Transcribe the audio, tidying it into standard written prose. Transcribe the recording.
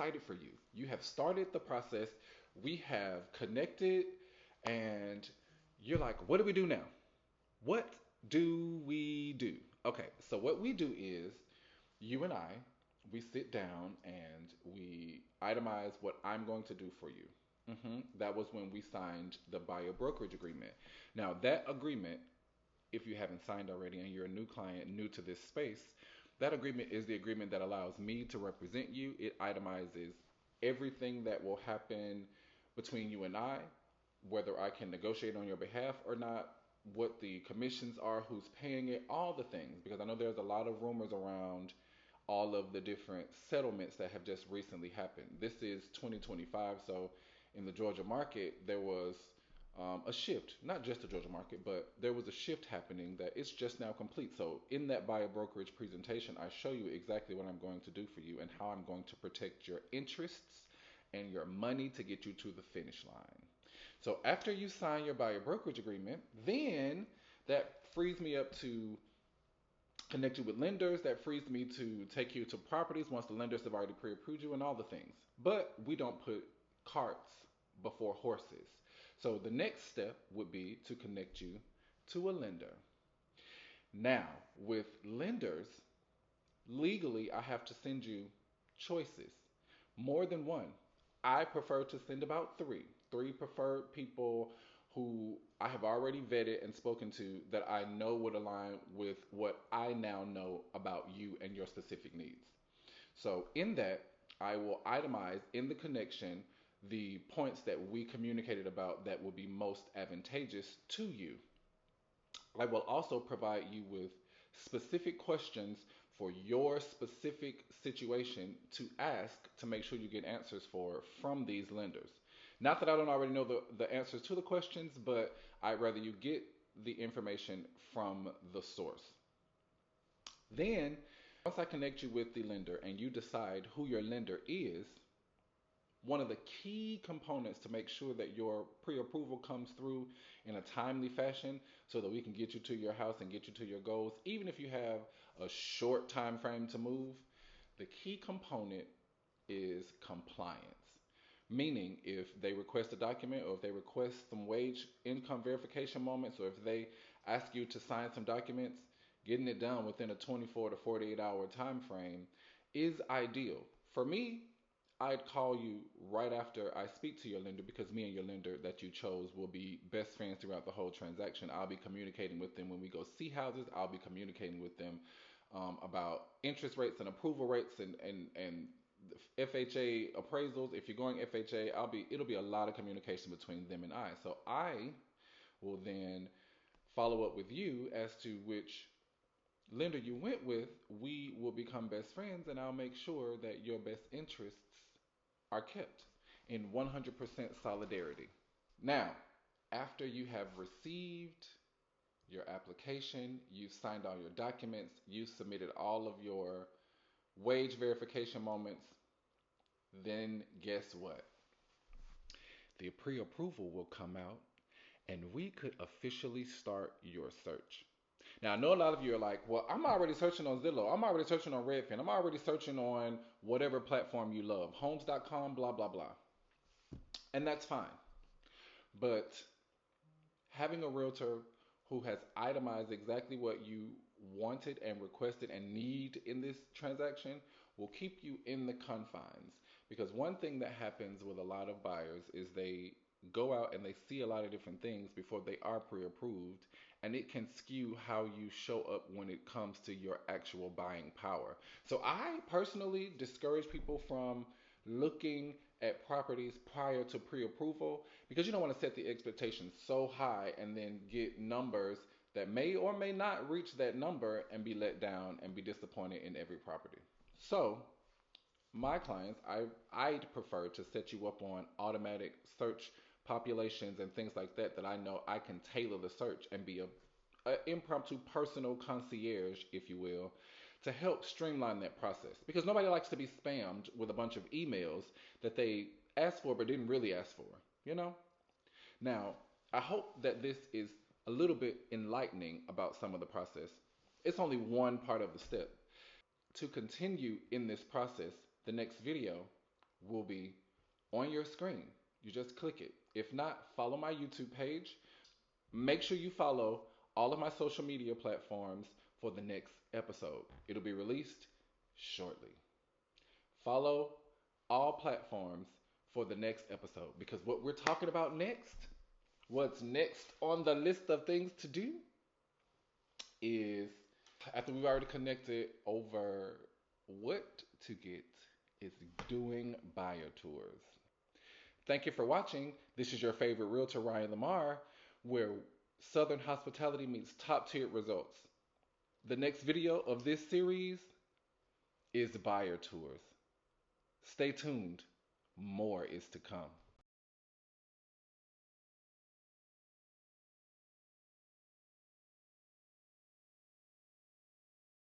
excited for you. You have started the process. We have connected, and you're like, what do we do now? What do we do? Okay, so what we do is you and I, we sit down and we itemize what I'm going to do for you. That was when we signed the buyer brokerage agreement. Now, that agreement, if you haven't signed already and you're a new client, new to this space, that agreement is the agreement that allows me to represent you. It itemizes everything that will happen between you and I, whether I can negotiate on your behalf or not, what the commissions are, who's paying it, all the things. Because I know there's a lot of rumors around all of the different settlements that have just recently happened. This is 2025, so in the Georgia market, there was a shift, not just the Georgia market, but there was a shift happening that it's just now complete. So in that buyer brokerage presentation, I show you exactly what I'm going to do for you and how I'm going to protect your interests and your money to get you to the finish line. So after you sign your buyer brokerage agreement, then that frees me up to connect you with lenders. That frees me to take you to properties once the lenders have already pre-approved you and all the things. But we don't put carts before horses. So the next step would be to connect you to a lender. Now, with lenders, legally, I have to send you choices, more than one. I prefer to send about three preferred people who I have already vetted and spoken to that I know would align with what I now know about you and your specific needs. So, in that, I will itemize in the connection the points that we communicated about that will be most advantageous to you. I will also provide you with specific questions for your specific situation to ask to make sure you get answers for from these lenders. Not that I don't already know the answers to the questions, but I'd rather you get the information from the source. Then, once I connect you with the lender and you decide who your lender is, one of the key components to make sure that your pre-approval comes through in a timely fashion so that we can get you to your house and get you to your goals, even if you have a short time frame to move, the key component is compliance. Meaning, if they request a document or if they request some wage income verification moments or if they ask you to sign some documents, getting it done within a 24 to 48-hour time frame is ideal. For me, I'd call you right after I speak to your lender because me and your lender that you chose will be best friends throughout the whole transaction. I'll be communicating with them when we go see houses. I'll be communicating with them about interest rates and approval rates and FHA appraisals. If you're going FHA, it'll be a lot of communication between them and I. So I will then follow up with you as to which lender you went with. We will become best friends, and I'll make sure that your best interests are kept in 100% solidarity. Now, after you have received your application, you've signed all your documents, you've submitted all of your wage verification moments, then guess what? The pre approval will come out and we could officially start your search. Now, I know a lot of you are like, well, I'm already searching on Zillow. I'm already searching on Redfin. I'm already searching on whatever platform you love, homes.com, blah, blah, blah. And that's fine. But having a realtor who has itemized exactly what you wanted and requested and need in this transaction will keep you in the confines. Because one thing that happens with a lot of buyers is they go out and they see a lot of different things before they are pre-approved, and it can skew how you show up when it comes to your actual buying power. So I personally discourage people from looking at properties prior to pre-approval because you don't want to set the expectations so high and then get numbers that may or may not reach that number and be let down and be disappointed in every property. So my clients, I'd prefer to set you up on automatic search populations and things like that that I know I can tailor the search and be a impromptu personal concierge, if you will, to help streamline that process. Because nobody likes to be spammed with a bunch of emails that they asked for but didn't really ask for, you know? Now, I hope that this is a little bit enlightening about some of the process. It's only one part of the step. To continue in this process, the next video, will be on your screen. You just click it. If not, follow my YouTube page. Make sure you follow all of my social media platforms for the next episode. It'll be released shortly. Follow all platforms for the next episode because what we're talking about next, what's next on the list of things to do is after we've already connected over what to get is doing buyer tours. Thank you for watching. This is your favorite realtor, Ryan Lamar, where Southern hospitality meets top tier results. The next video of this series is buyer tours. Stay tuned. More is to come.